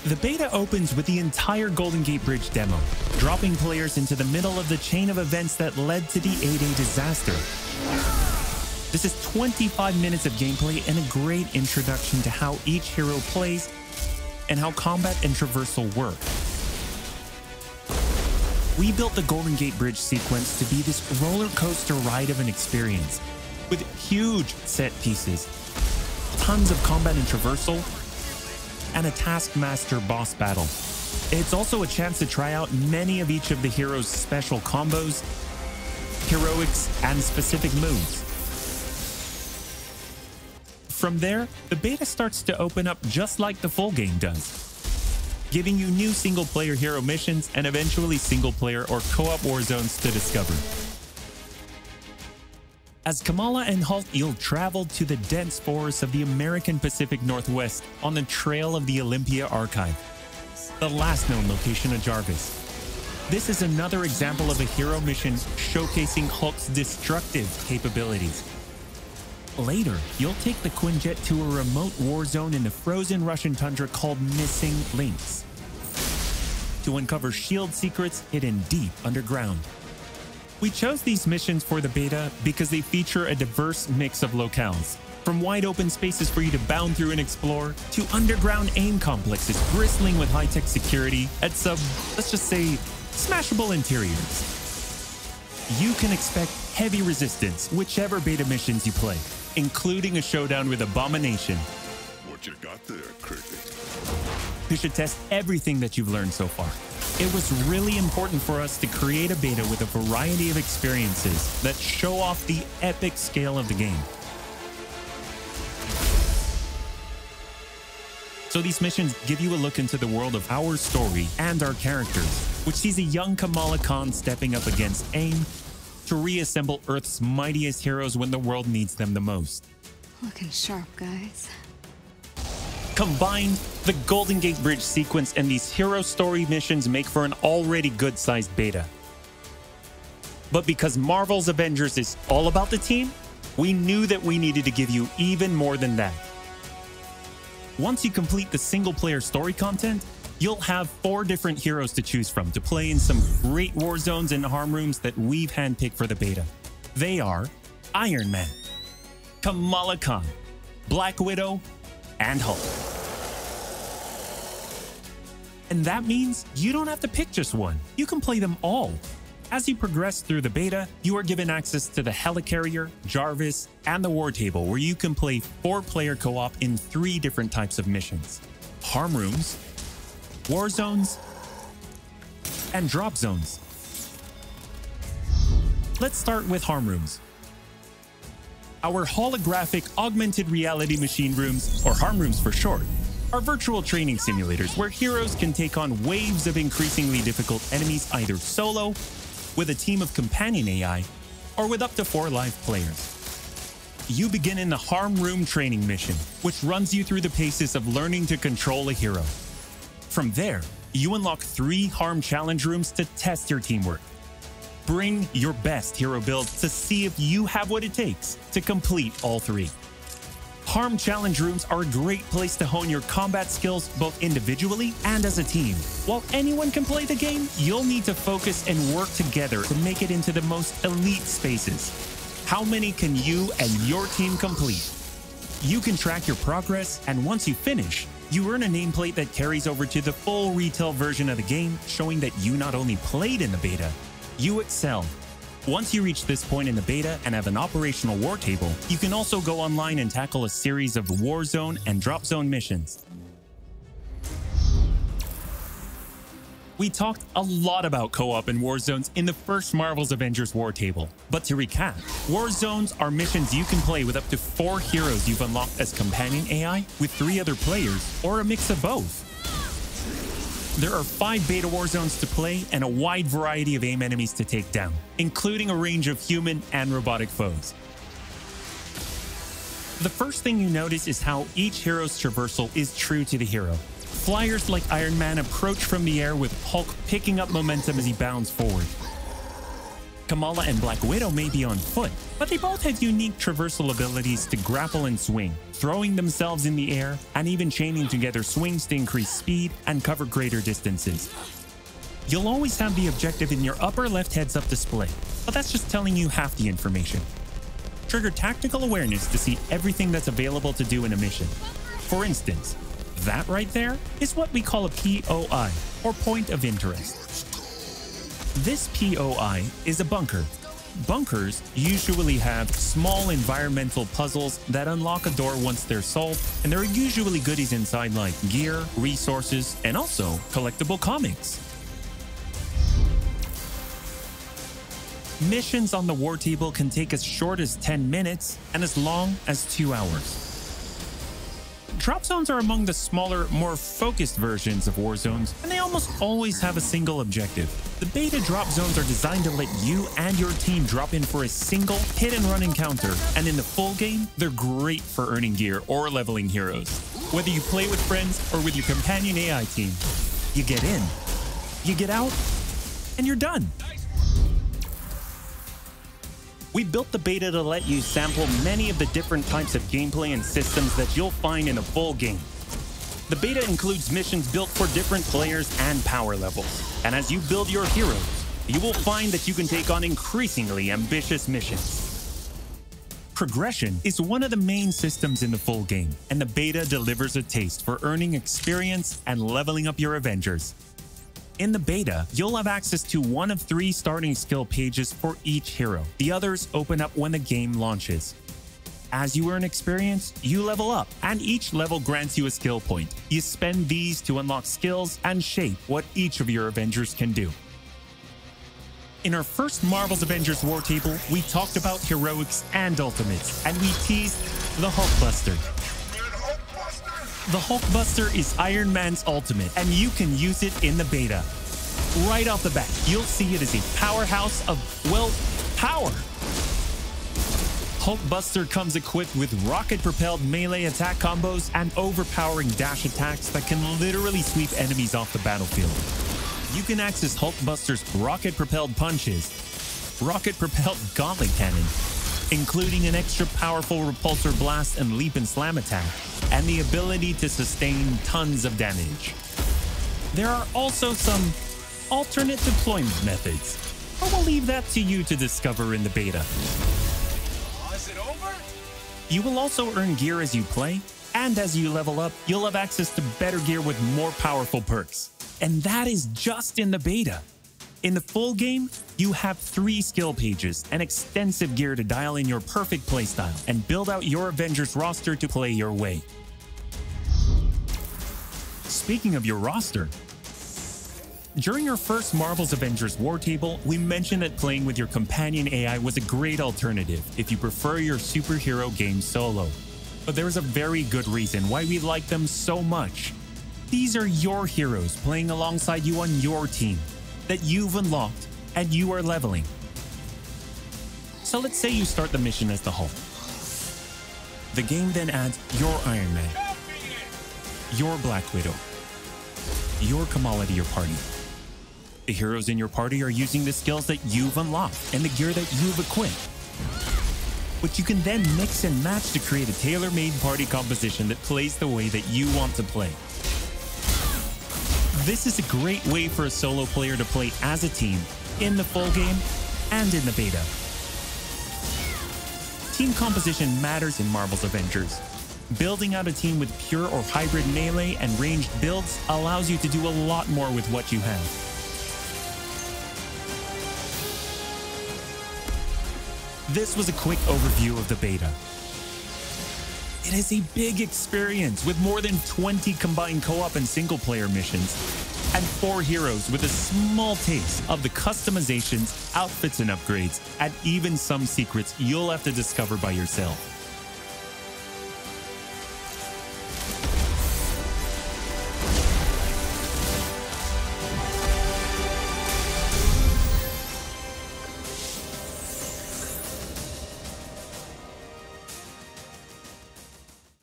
The beta opens with the entire Golden Gate Bridge demo, dropping players into the middle of the chain of events that led to the A-Day disaster. This is 25 minutes of gameplay and a great introduction to how each hero plays and how combat and traversal work. We built the Golden Gate Bridge sequence to be this roller coaster ride of an experience, with huge set pieces, tons of combat and traversal, and a Taskmaster boss battle. It's also a chance to try out many of each of the heroes' special combos, heroics, and specific moves. From there, the beta starts to open up just like the full game does, giving you new single-player hero missions and eventually single-player or co-op war zones to discover. As Kamala and Hulk, you'll travel to the dense forests of the American Pacific Northwest on the trail of the Olympia Archive, the last known location of Jarvis. This is another example of a hero mission showcasing Hulk's destructive capabilities. Later, you'll take the Quinjet to a remote war zone in the frozen Russian tundra called Missing Links to uncover SHIELD secrets hidden deep underground. We chose these missions for the beta because they feature a diverse mix of locales, from wide open spaces for you to bound through and explore, to underground AIM complexes bristling with high-tech security at some, let's just say, smashable interiors. You can expect heavy resistance whichever beta missions you play, including a showdown with Abomination. What you got there, Cricket? You should test everything that you've learned so far. It was really important for us to create a beta with a variety of experiences that show off the epic scale of the game. So these missions give you a look into the world of our story and our characters, which sees a young Kamala Khan stepping up against AIM to reassemble Earth's mightiest heroes when the world needs them the most. Looking sharp, guys. Combined, the Golden Gate Bridge sequence and these hero story missions make for an already good-sized beta. But because Marvel's Avengers is all about the team, we knew that we needed to give you even more than that. Once you complete the single-player story content, you'll have 4 different heroes to choose from to play in some great war zones and harm rooms that we've handpicked for the beta. They are Iron Man, Kamala Khan, Black Widow, and Hulk. And that means you don't have to pick just one. You can play them all. As you progress through the beta, you are given access to the Helicarrier, Jarvis, and the War Table, where you can play 4-player co-op in 3 different types of missions: harm rooms, war zones, and drop zones. Let's start with harm rooms. Our holographic augmented reality machine rooms, or harm rooms for short, are virtual training simulators where heroes can take on waves of increasingly difficult enemies either solo, with a team of companion AI, or with up to 4 live players. You begin in the harm room training mission, which runs you through the paces of learning to control a hero. From there, you unlock 3 harm challenge rooms to test your teamwork. Bring your best hero build to see if you have what it takes to complete all 3. Harm challenge rooms are a great place to hone your combat skills both individually and as a team. While anyone can play the game, you'll need to focus and work together to make it into the most elite spaces. How many can you and your team complete? You can track your progress, and once you finish, you earn a nameplate that carries over to the full retail version of the game, showing that you not only played in the beta, you excelled. Once you reach this point in the beta and have an operational war table, you can also go online and tackle a series of war zone and drop zone missions. We talked a lot about co-op and war zones in the first Marvel's Avengers war table. But to recap, war zones are missions you can play with up to 4 heroes you've unlocked as companion AI, with 3 other players, or a mix of both. There are 5 beta war zones to play and a wide variety of AIM enemies to take down, including a range of human and robotic foes. The first thing you notice is how each hero's traversal is true to the hero. Flyers like Iron Man approach from the air with Hulk picking up momentum as he bounds forward. Kamala and Black Widow may be on foot, but they both have unique traversal abilities to grapple and swing, throwing themselves in the air, and even chaining together swings to increase speed and cover greater distances. You'll always have the objective in your upper left heads-up display, but that's just telling you half the information. Trigger tactical awareness to see everything that's available to do in a mission. For instance, that right there is what we call a POI, or point of interest. This POI is a bunker. Bunkers usually have small environmental puzzles that unlock a door once they're solved, and there are usually goodies inside like gear, resources, and also collectible comics. Missions on the war table can take as short as 10 minutes and as long as 2 hours. Drop zones are among the smaller, more focused versions of war zones, and they almost always have a single objective. The beta drop zones are designed to let you and your team drop in for a single hit-and-run encounter, and in the full game, they're great for earning gear or leveling heroes. Whether you play with friends or with your companion AI team, you get in, you get out, and you're done. We built the beta to let you sample many of the different types of gameplay and systems that you'll find in a full game. The beta includes missions built for different players and power levels, and as you build your heroes, you will find that you can take on increasingly ambitious missions. Progression is one of the main systems in the full game, and the beta delivers a taste for earning experience and leveling up your Avengers. In the beta, you'll have access to one of 3 starting skill pages for each hero. The others open up when the game launches. As you earn experience, you level up, and each level grants you a skill point. You spend these to unlock skills and shape what each of your Avengers can do. In our first Marvel's Avengers War Table, we talked about heroics and ultimates, and we teased the Hulkbuster. The Hulkbuster is Iron Man's ultimate, and you can use it in the beta. Right off the bat, you'll see it as a powerhouse of, well, power. Hulkbuster comes equipped with rocket-propelled melee attack combos and overpowering dash attacks that can literally sweep enemies off the battlefield. You can access Hulkbuster's rocket-propelled punches, rocket-propelled gauntlet cannon, including an extra powerful repulsor blast and leap and slam attack, and the ability to sustain tons of damage. There are also some alternate deployment methods, but we'll leave that to you to discover in the beta. Is it over? You will also earn gear as you play, and as you level up, you'll have access to better gear with more powerful perks. And that is just in the beta. In the full game, you have 3 skill pages and extensive gear to dial in your perfect playstyle and build out your Avengers roster to play your way. Speaking of your roster, during our first Marvel's Avengers War Table, we mentioned that playing with your companion AI was a great alternative if you prefer your superhero game solo. But there is a very good reason why we like them so much. These are your heroes playing alongside you on your team that you've unlocked and you are leveling. So let's say you start the mission as the Hulk. The game then adds your Iron Man, your Black Widow, your Kamala to your party. The heroes in your party are using the skills that you've unlocked and the gear that you've equipped, which you can then mix and match to create a tailor-made party composition that plays the way that you want to play. This is a great way for a solo player to play as a team in the full game and in the beta. Team composition matters in Marvel's Avengers. Building out a team with pure or hybrid melee and ranged builds allows you to do a lot more with what you have. This was a quick overview of the beta. It is a big experience with more than 20 combined co-op and single-player missions, and 4 heroes with a small taste of the customizations, outfits and upgrades, and even some secrets you'll have to discover by yourself.